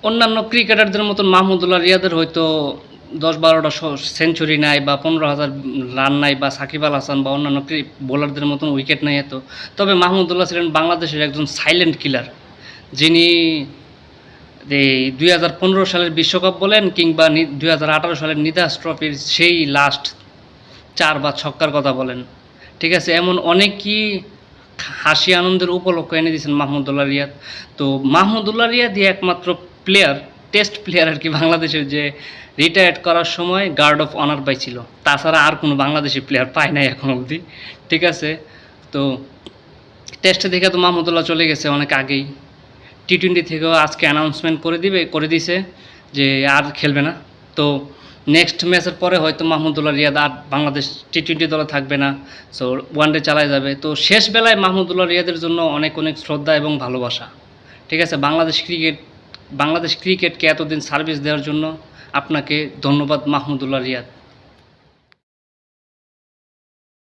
অন্যান্য ক্রিকেটারদের মতন মাহমুদুল্লাহ রিয়াদের হয়তো ১০-১২টা সেঞ্চুরি নাই বা ১৫,০০০ রান নাই বা সাকিব আল হাসান বা অন্যান্য বোলারদের মতন উইকেট নাই এত। তবে মাহমুদুল্লাহ ছিলেন বাংলাদেশের একজন সাইলেন্ট কিলার, যিনি এই ২০১৫ সালের বিশ্বকাপ বলেন কিংবা ২০১৮ সালের নিদাস ট্রফির সেই লাস্ট ৪ বা ছক্কার কথা বলেন, ঠিক আছে? এমন অনেকই হাসি আনন্দের উপলক্ষ এনে দিয়েছেন মাহমুদুল্লাহ রিয়াদ। তো মাহমুদুল্লাহ রিয়াদই একমাত্র প্লেয়ার, টেস্ট প্লেয়ার আর কি, বাংলাদেশের যে রিটায়ার্ড করার সময় গার্ড অফ অনার পাইছিল। তাছাড়া আর কোনো বাংলাদেশি প্লেয়ার পায় নাই এখন অবধি, ঠিক আছে? তো টেস্টে দেখে তো মাহমুদুল্লাহ চলে গেছে অনেক আগেই। টি-টোয়েন্টি থেকেও আজকে অ্যানাউন্সমেন্ট করে দিছে যে আর খেলবে না। তো নেক্সট ম্যাচের পরে হয়তো মাহমুদুল্লাহ রিয়াদ আর বাংলাদেশ টি-টোয়েন্টি দলে থাকবে না, সো ওয়ানডে চালায় যাবে। তো শেষ বেলায় মাহমুদুল্লাহ রিয়াদের জন্য অনেক অনেক শ্রদ্ধা এবং ভালোবাসা, ঠিক আছে? বাংলাদেশ ক্রিকেটকে এতদিন সার্ভিস দেওয়ার জন্য আপনাকে ধন্যবাদ মাহমুদুল্লাহ রিয়াদ।